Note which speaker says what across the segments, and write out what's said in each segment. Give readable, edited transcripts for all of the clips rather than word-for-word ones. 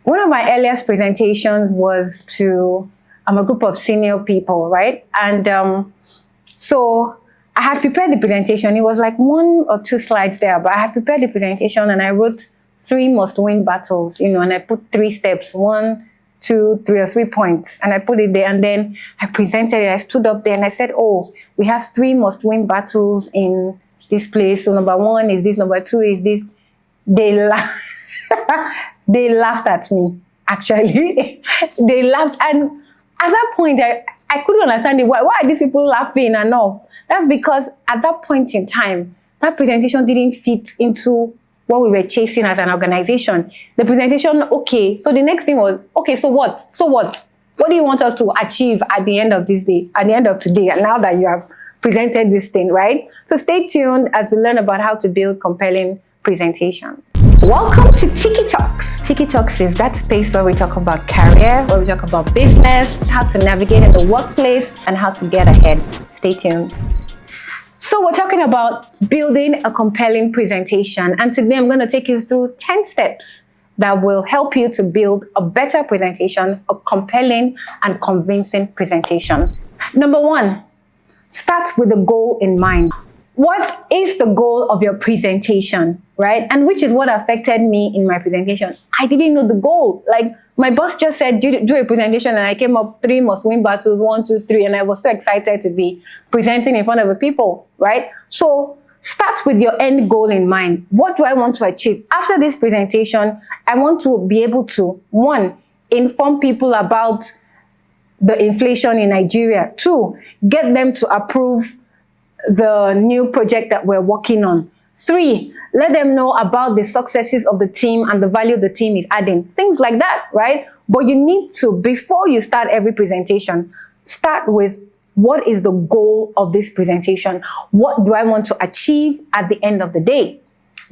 Speaker 1: One of my earliest presentations was to a group of senior people, right? And so I had prepared the presentation. It was like 1 or 2 slides there, but I had prepared the presentation and I wrote 3 must-win battles, and I put 3 steps, 1, 2, 3 or 3 points, and I put it there, and then I presented it. I stood up there and I said, oh, we have 3 must-win battles in this place. So number 1 is this, number 2 is this. They laughed at me, actually. They laughed, and at that point, I couldn't understand it. Why are these people laughing and all? That's because at that point in time, that presentation didn't fit into what we were chasing as an organization. The presentation, okay, so the next thing was, okay, so what? So what? What do you want us to achieve at the end of this day, at the end of today, and now that you have presented this thing, right? So stay tuned as we learn about how to build compelling presentations. Welcome to Tiki Talks. Tiki Talks is that space where we talk about career, where we talk about business, how to navigate in the workplace, and how to get ahead. Stay tuned. So we're talking about building a compelling presentation, and today I'm going to take you through 10 steps that will help you to build a better presentation, a compelling and convincing presentation. Number 1, start with a goal in mind. What is the goal of your presentation, right? And which is what affected me in my presentation. I didn't know the goal. Like, my boss just said, do a presentation, and I came up 3 must-win battles, 1, 2, 3, and I was so excited to be presenting in front of the people, right? So start with your end goal in mind. What do I want to achieve? After this presentation, I want to be able to, 1, inform people about the inflation in Nigeria. 2, get them to approve the new project that we're working on. 3, let them know about the successes of the team and the value the team is adding. Things like that, right? But you need to, before you start every presentation, start with what is the goal of this presentation? What do I want to achieve at the end of the day?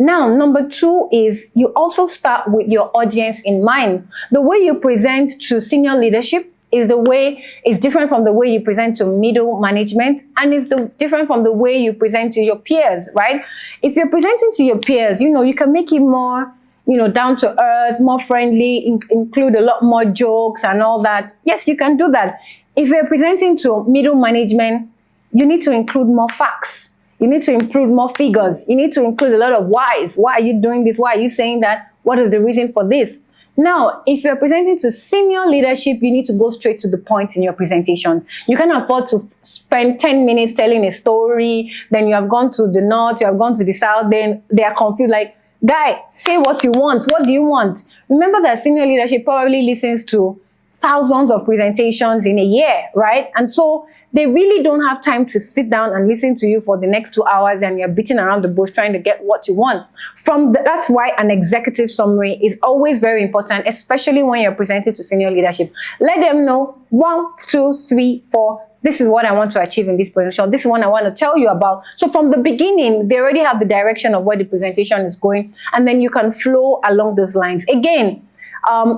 Speaker 1: Now, number 2 is you also start with your audience in mind. The way you present to senior leadership is different from the way you present to middle management, and it's different from the way you present to your peers, right? If you're presenting to your peers, you can make it more, down to earth, more friendly, include a lot more jokes and all that. Yes, you can do that. If you're presenting to middle management, you need to include more facts. You need to include more figures. You need to include a lot of whys. Why are you doing this? Why are you saying that? What is the reason for this? Now, if you're presenting to senior leadership, you need to go straight to the point in your presentation. You can't afford to spend 10 minutes telling a story, then you have gone to the north, you have gone to the south, then they are confused, like, guy, say what you want. What do you want? Remember that senior leadership probably listens to thousands of presentations in a year, right? And so they really don't have time to sit down and listen to you for the next 2 hours, and you're beating around the bush trying to get what you want. That's why an executive summary is always very important, especially when you're presenting to senior leadership. Let them know 1, 2, 3, 4. This is what I want to achieve in this presentation. This is what I want to tell you about. So from the beginning, they already have the direction of where the presentation is going, and then you can flow along those lines. Again,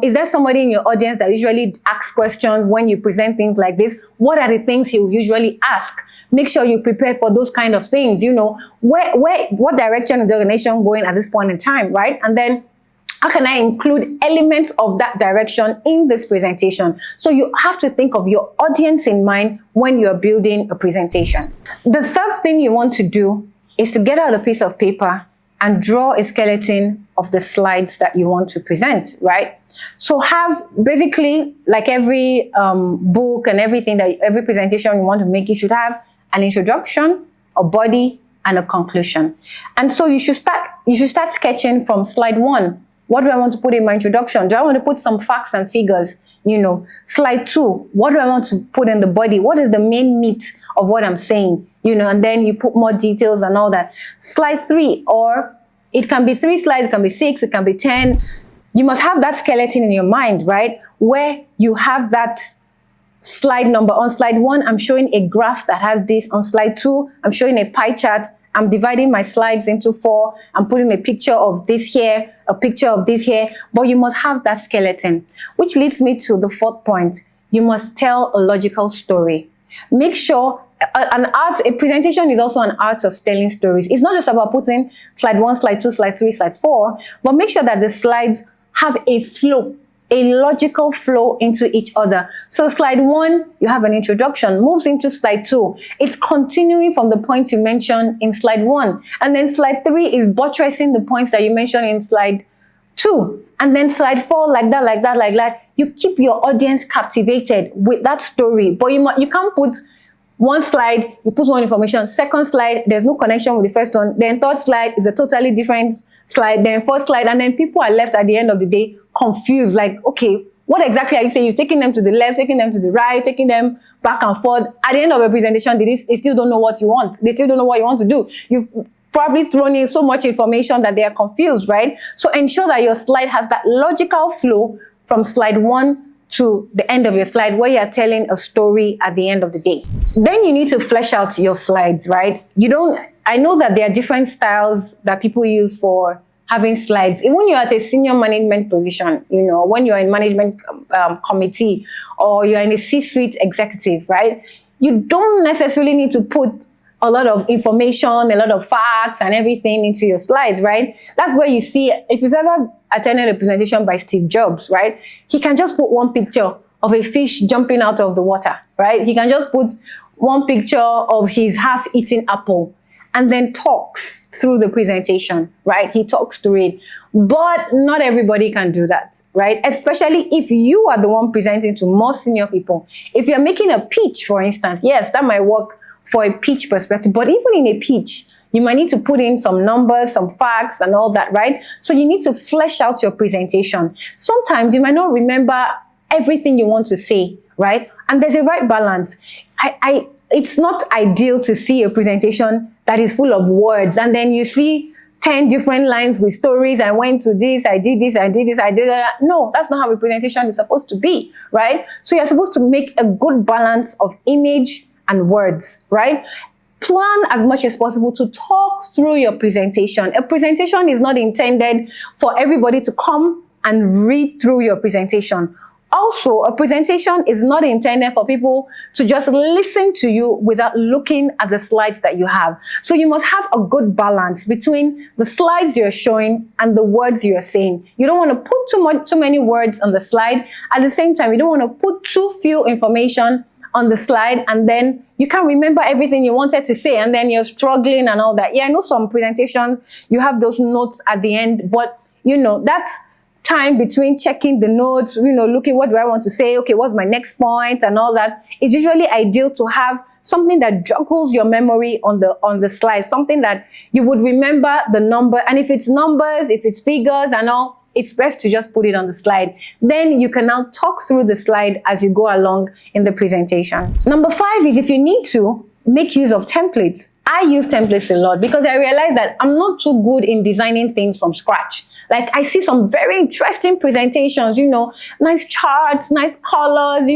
Speaker 1: is there somebody in your audience that usually asks questions when you present things like this? What are the things he will usually ask? Make sure you prepare for those kind of things. What direction is the organization going at this point in time, right? And then how can I include elements of that direction in this presentation? So you have to think of your audience in mind when you're building a presentation. The third thing you want to do is to get out a piece of paper and draw a skeleton of the slides that you want to present, right? So have, basically, like every book and everything, every presentation you want to make, you should have an introduction, a body, and a conclusion. And so you should start sketching from slide 1. What do I want to put in my introduction? Do I want to put some facts and figures? Slide 2, what do I want to put in the body? What is the main meat of what I'm saying? And then you put more details and all that. Slide 3, or it can be 3 slides, it can be 6, it can be 10. You must have that skeleton in your mind, right? Where you have that slide number. On slide 1, I'm showing a graph that has this. On slide 2, I'm showing a pie chart. I'm dividing my slides into 4. I'm putting a picture of this here, a picture of this here. But you must have that skeleton, which leads me to the 4th point. You must tell a logical story. Make sure a presentation is also an art of telling stories. It's not just about putting slide 1, slide 2, slide 3, slide 4, but make sure that the slides have a flow. a logical flow into each other. So slide 1, you have an introduction, moves into slide 2. It's continuing from the point you mentioned in slide 1. And then slide 3 is buttressing the points that you mentioned in slide 2. And then slide 4, like that, like that, like that. You keep your audience captivated with that story. But you can't put one slide, you put one information, second slide, there's no connection with the first one, then third slide is a totally different slide, then fourth slide, and then people are left at the end of the day confused, like, okay, what exactly are you saying? You're taking them to the left, taking them to the right, taking them back and forth. At the end of a presentation, they still don't know what you want. They still don't know what you want to do. You've probably thrown in so much information that they are confused, right? So ensure that your slide has that logical flow from slide 1 to the end of your slide where you are telling a story at the end of the day. Then you need to flesh out your slides, right? I know that there are different styles that people use for having slides. Even when you're at a senior management position, when you're in management committee or you're in a C-suite executive, right? You don't necessarily need to put a lot of information, a lot of facts and everything into your slides, right? That's where you see, if you've ever attended a presentation by Steve Jobs, right? He can just put one picture of a fish jumping out of the water, right? He can just put one picture of his half-eaten apple and then talks through the presentation, right? He talks through it. But not everybody can do that, right? Especially if you are the one presenting to more senior people. If you're making a pitch, for instance, yes, that might work for a pitch perspective, but even in a pitch, you might need to put in some numbers, some facts and all that, right? So you need to flesh out your presentation. Sometimes you might not remember everything you want to say, right? And there's a right balance. It's not ideal to see a presentation that is full of words and then you see 10 different lines with stories. I went to this, I did this, I did this, I did that. No, that's not how a presentation is supposed to be, right? So you're supposed to make a good balance of image and words, right? Plan as much as possible to talk through your presentation. A presentation is not intended for everybody to come and read through your presentation. Also, a presentation is not intended for people to just listen to you without looking at the slides that you have. So you must have a good balance between the slides you're showing and the words you're saying. You don't want to put too many words on the slide. At the same time, you don't want to put too few information on the slide and then you can't remember everything you wanted to say and then you're struggling and all that. Yeah, I know some presentations, you have those notes at the end, but that's time between checking the notes, looking what do I want to say, okay, what's my next point and all that. It's usually ideal to have something that joggles your memory on the slide, something that you would remember the number. And if it's numbers, if it's figures and all, it's best to just put it on the slide. Then you can now talk through the slide as you go along in the presentation. Number 5 is if you need to, make use of templates. I use templates a lot because I realize that I'm not too good in designing things from scratch. Like I see some very interesting presentations, nice charts, nice colors,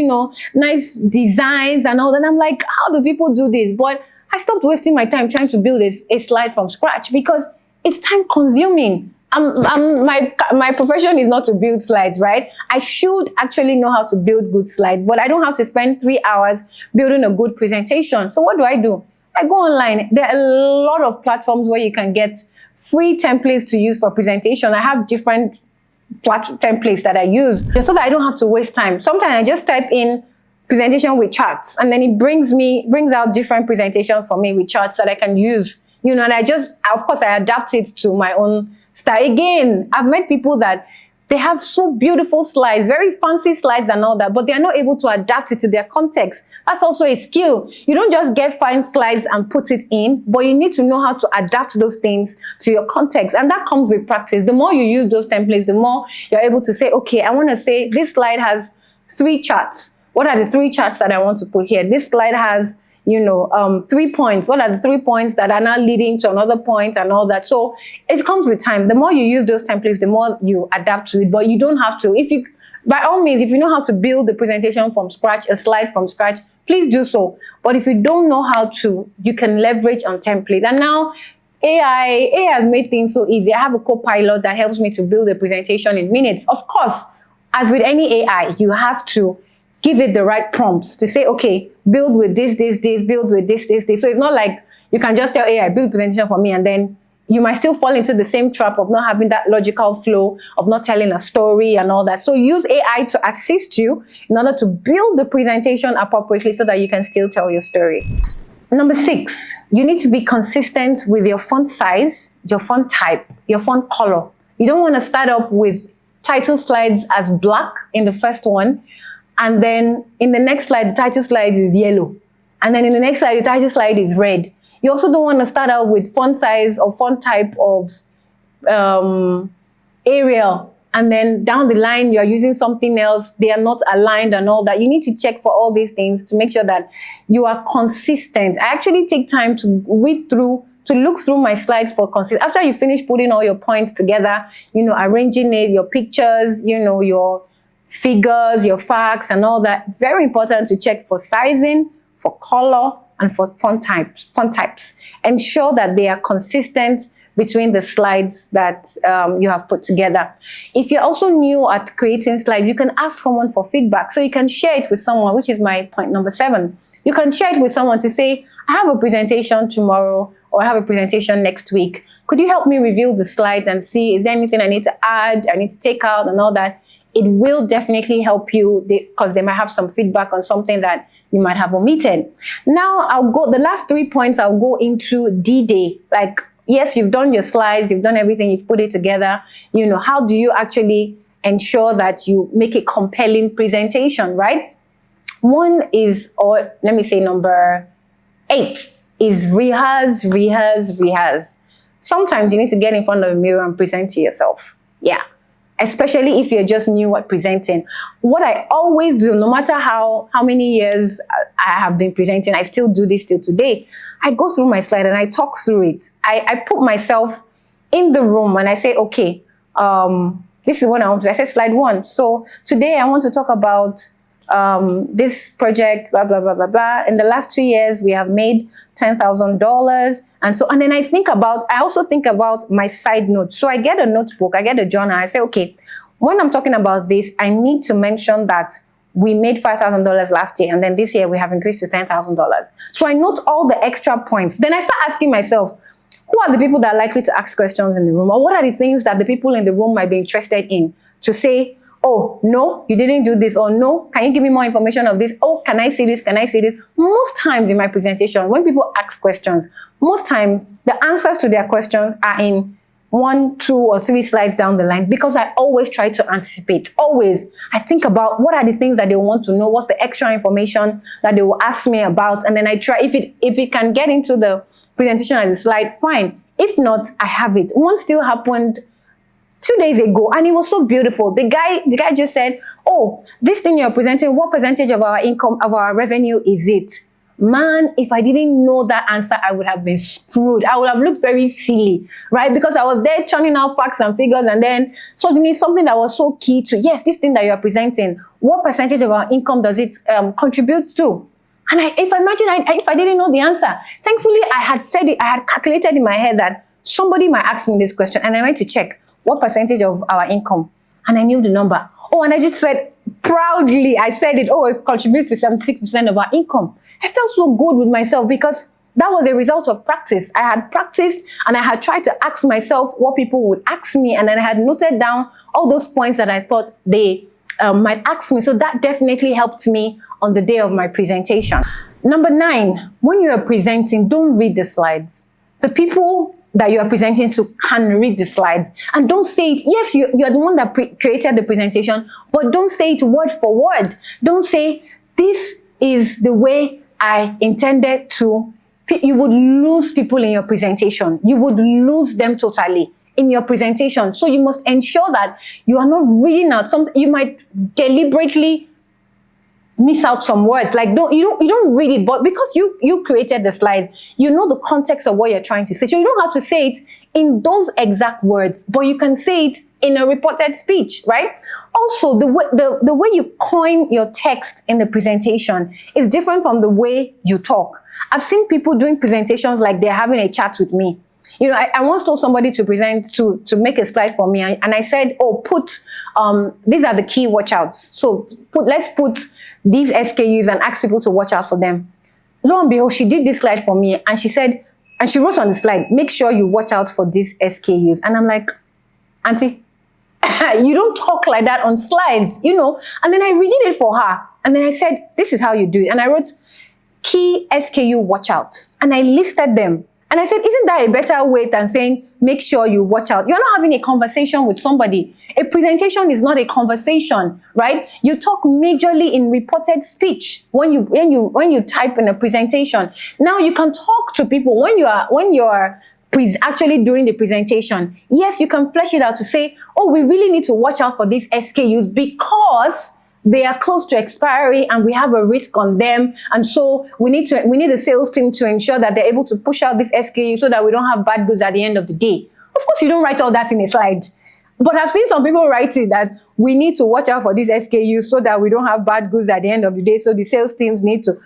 Speaker 1: nice designs and all that. I'm like, how do people do this? But I stopped wasting my time trying to build a slide from scratch because it's time consuming. My profession is not to build slides, right? I should actually know how to build good slides, but I don't have to spend 3 hours building a good presentation. So what do? I go online. There are a lot of platforms where you can get free templates to use for presentation. I have different templates that I use just so that I don't have to waste time. Sometimes I just type in presentation with charts and then it brings out different presentations for me with charts that I can use. And of course, I adapt it to my own style. Again, I've met people that they have so beautiful slides, very fancy slides and all that, but they are not able to adapt it to their context. That's also a skill. You don't just get fine slides and put it in, but you need to know how to adapt those things to your context. And that comes with practice. The more you use those templates, the more you're able to say, okay, I want to say this slide has 3 charts. What are the 3 charts that I want to put here? This slide has 3 points. What are the 3 points that are now leading to another point and all that? So it comes with time. The more you use those templates, the more you adapt to it, but you don't have to. By all means, if you know how to build the presentation from scratch, a slide from scratch, please do so. But if you don't know how to, you can leverage on templates. And now AI has made things so easy. I have a co-pilot that helps me to build a presentation in minutes. Of course, as with any AI, you have to give it the right prompts to say, okay, build with this, build with this. So it's not like you can just tell AI, build presentation for me, and then you might still fall into the same trap of not having that logical flow, of not telling a story and all that. So use AI to assist you in order to build the presentation appropriately so that you can still tell your story. Number 6, you need to be consistent with your font size, your font type, your font color. You don't want to start up with title slides as black in the first one, and then in the next slide, the title slide is yellow. And then in the next slide, the title slide is red. You also don't want to start out with font size or font type of Arial, and then down the line, you're using something else. They are not aligned and all that. You need to check for all these things to make sure that you are consistent. I actually take time to read through, to look through my slides for consistency. After you finish putting all your points together, arranging it, your pictures, your figures, your facts and all that. Very important to check for sizing, for color, and for font types. Ensure that they are consistent between the slides that you have put together. If you're also new at creating slides, you can ask someone for feedback. So you can share it with someone, which is my point number 7. You can share it with someone to say, I have a presentation tomorrow, or I have a presentation next week. Could you help me review the slides and see, is there anything I need to add, I need to take out and all that? It will definitely help you because they might have some feedback on something that you might have omitted. Now, the last 3 points, I'll go into D-Day. Like, yes, you've done your slides, you've done everything, you've put it together. How do you actually ensure that you make a compelling presentation, right? One is, or let me say number 8, is rehearse. Sometimes you need to get in front of a mirror and present to yourself. Yeah. Especially if you're just new at presenting. What I always do, no matter how many years I have been presenting, I still do this till today. I go through my slide and I talk through it. I put myself in the room and I say, okay, this is what I want to do. I said slide 1. So today I want to talk about this project, blah, blah, blah, blah, blah. In the last 2 years, we have made $10,000. And then I also think about my side notes. So I get a notebook, I get a journal. I say, okay, when I'm talking about this, I need to mention that we made $5,000 last year. And then this year we have increased to $10,000. So I note all the extra points. Then I start asking myself, who are the people that are likely to ask questions in the room? Or what are the things that the people in the room might be interested in? To say, oh, no, you didn't do this. Or no, can you give me more information of this? Oh, can I see this? Can I see this? Most times in my presentation, when people ask questions, most times the answers to their questions are in 1, 2, or 3 slides down the line, because I always try to anticipate. Always. I think about what are the things that they want to know, what's the extra information that they will ask me about, and then I try, if it can get into the presentation as a slide, fine. If not, I have it. One still happened 2 days ago, and it was so beautiful. The guy just said, oh, this thing you're presenting, what percentage of our income, of our revenue is it? Man, if I didn't know that answer, I would have been screwed. I would have looked very silly, right? Because I was there churning out facts and figures, and then suddenly something that was so key to, yes, this thing that you're presenting, what percentage of our income does it contribute to? And if I didn't know the answer, thankfully I had said it, I had calculated in my head that somebody might ask me this question, and I went to check what percentage of our income, and I knew the number. Oh, and I just said, proudly, I said it, oh, it contributes to 76% of our income. I felt so good with myself because that was a result of practice. I had practiced and I had tried to ask myself what people would ask me, and then I had noted down all those points that I thought they might ask me. So that definitely helped me on the day of my presentation. Number 9, when you are presenting, don't read the slides. The people that you are presenting to can read the slides, and don't say it. Yes, you are the one that created the presentation, but don't say it word for word. Don't say, this is the way I intended to. You would lose people in your presentation. You would lose them totally in your presentation. So you must ensure that you are not reading out something. You might deliberately miss out some words. Like you don't read it, but because you created the slide, you know the context of what you're trying to say. So you don't have to say it in those exact words, but you can say it in a reported speech, right? Also, the way you coin your text in the presentation is different from the way you talk. I've seen people doing presentations like they're having a chat with me. I once told somebody to present, to make a slide for me, and I said, oh, these are the key watch outs. So let's put these SKUs and ask people to watch out for them. Lo and behold, she did this slide for me, and she said, And she wrote on the slide, make sure you watch out for these SKUs. And I'm like, Auntie, you don't talk like that on slides, you know. And then I redid it for her. And then I said, this is how you do it. And I wrote key SKU watch outs. And I listed them. And I said, isn't that a better way than saying, make sure you watch out? You're not having a conversation with somebody. A presentation is not a conversation, right? You talk majorly in reported speech when you type in a presentation. Now you can talk to people when you're actually doing the presentation. Yes, you can flesh it out to say, oh, we really need to watch out for these SKUs because they are close to expiry and we have a risk on them. And so we need the sales team to ensure that they're able to push out this SKU so that we don't have bad goods at the end of the day. Of course, you don't write all that in a slide. But I've seen some people writing that we need to watch out for these SKUs so that we don't have bad goods at the end of the day. So the sales teams need to.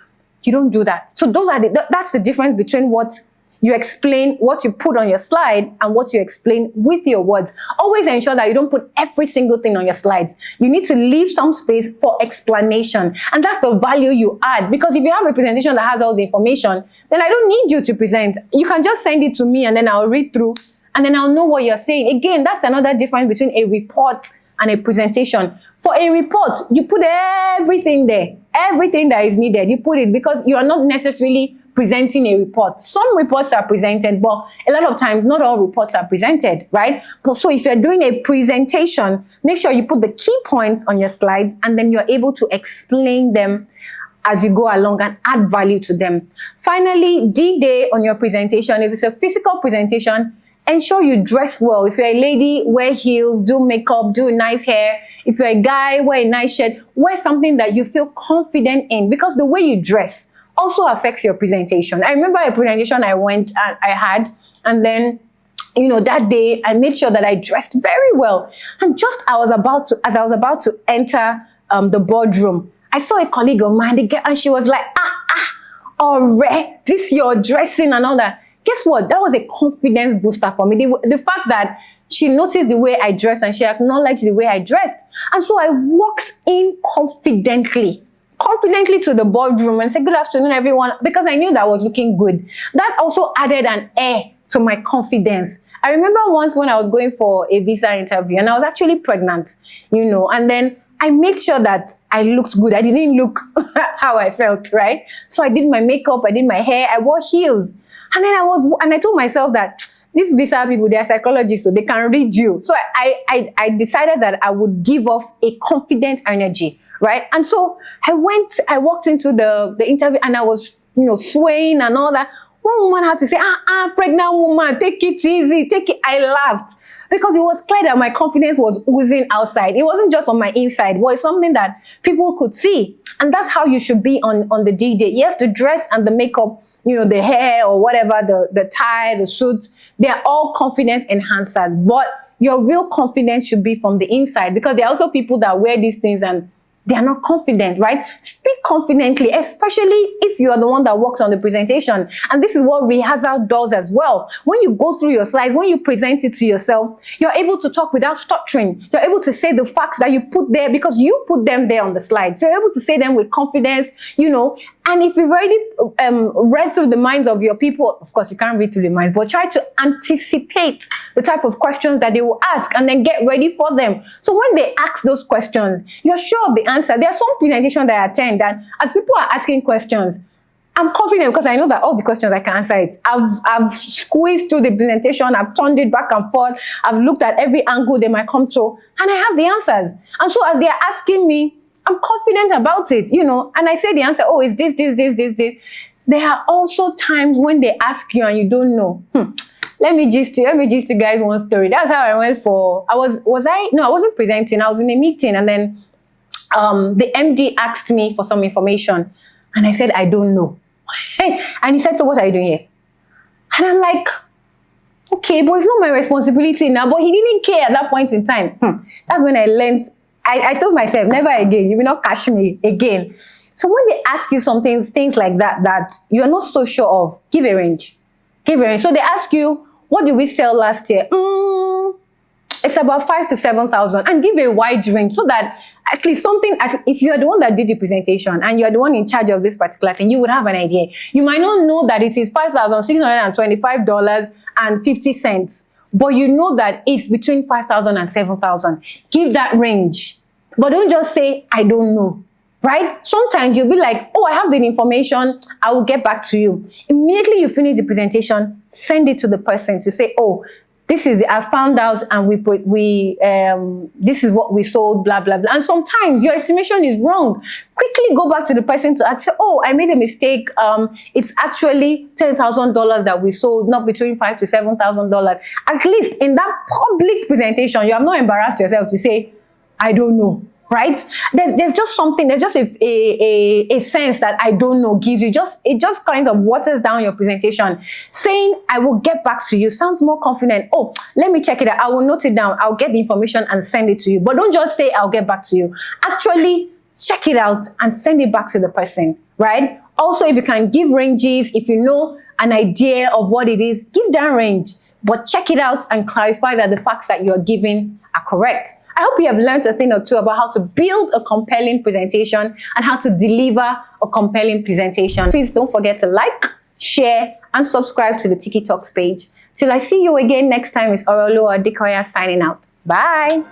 Speaker 1: You don't do that. So that's the difference between what you explain, what you put on your slide, and what you explain with your words. Always ensure that you don't put every single thing on your slides. You need to leave some space for explanation. And that's the value you add. Because if you have a presentation that has all the information, then I don't need you to present. You can just send it to me and then I'll read through and then I'll know what you're saying. Again, that's another difference between a report and a presentation. For a report, you put everything there. Everything that is needed, you put it, because you are not necessarily presenting a report. Some reports are presented, but a lot of times not all reports are presented, right? So if you're doing a presentation, make sure you put the key points on your slides and then you're able to explain them as you go along and add value to them. Finally, D-Day on your presentation. If it's a physical presentation, ensure you dress well. If you're a lady, wear heels, do makeup, do nice hair. If you're a guy, wear a nice shirt. Wear something that you feel confident in, because the way you dress also affects your presentation. I remember a presentation I had, and then, you know, that day I made sure that I dressed very well. And just as I was about to enter the boardroom, I saw a colleague of mine, and she was like, alright, this your dressing and all that. Guess what? That was a confidence booster for me. The fact that she noticed the way I dressed and she acknowledged the way I dressed. And so I walked in confidently to the boardroom and said, good afternoon, everyone, because I knew that I was looking good. That also added an air to my confidence. I remember once when I was going for a visa interview and I was actually pregnant, you know, and then I made sure that I looked good. I didn't look how I felt, right? So I did my makeup, I did my hair, I wore heels. And then I told myself that these visa people, they are psychologists, so they can read you. So I decided that I would give off a confident energy, right? And so I walked into the interview and I was, you know, swaying and all that. One woman had to say, pregnant woman, take it easy, take it. I laughed because it was clear that my confidence was oozing outside. It wasn't just on my inside, but it's something that people could see. And that's how you should be on the D-Day. Yes, the dress and the makeup, you know, the hair or whatever, the tie, the suit, they're all confidence enhancers. But your real confidence should be from the inside, because there are also people that wear these things and they are not confident, right? Speak confidently, especially if you are the one that works on the presentation. And this is what rehearsal does as well. When you go through your slides, when you present it to yourself, you're able to talk without stuttering. You're able to say the facts that you put there because you put them there on the slide. So you're able to say them with confidence, you know. And if you've already read through the minds of your people, of course, you can't read through the minds, but try to anticipate the type of questions that they will ask and then get ready for them. So when they ask those questions, you're sure of the answer. There are some presentations that I attend, and as people are asking questions, I'm confident because I know that all the questions I can answer it. I've squeezed through the presentation, I've turned it back and forth, I've looked at every angle they might come to, and I have the answers. And so as they're asking me, I'm confident about it, you know, and I say the answer, oh, it's this. There are also times when they ask you and you don't know. Let me gist you guys one story. That's how I went for, I wasn't presenting, I was in a meeting, and then the MD asked me for some information, and I said, I don't know. And he said, so what are you doing here? And I'm like, okay, but it's not my responsibility now. But he didn't care at that point in time. That's when I learned. I told myself, never again, you will not catch me again. So when they ask you something, things like that you're not so sure of, give a range. So they ask you, what did we sell last year? it's about 5 to 7,000, and give a wide range so that at least something, if you are the one that did the presentation and you are the one in charge of this particular thing, you would have an idea. You might not know that it is $5,625.50, but you know that it's between 5,000 and 7,000. Give that range, but don't just say, I don't know. Right? Sometimes you'll be like, oh, I have the information, I will get back to you. Immediately you finish the presentation, send it to the person to say, oh, this is I found out, and this is what we sold, blah blah blah. And sometimes your estimation is wrong. Quickly go back to the person to ask, oh, I made a mistake. It's actually $10,000 that we sold, not between $5,000 to $7,000. At least in that public presentation, you have not embarrassed yourself to say, I don't know. Right? There's just something, there's just a sense that I don't know gives you, it just kind of waters down your presentation. Saying, I will get back to you sounds more confident. Oh, let me check it out. I will note it down. I'll get the information and send it to you. But don't just say, I'll get back to you. Actually, check it out and send it back to the person, right? Also, if you can give ranges, if you know an idea of what it is, give that range. But check it out and clarify that the facts that you're giving are correct. I hope you have learned a thing or two about how to build a compelling presentation and how to deliver a compelling presentation. Please don't forget to like, share, and subscribe to the Tiki Talks page. Till I see you again next time, it's Orolu Adekoya signing out. Bye.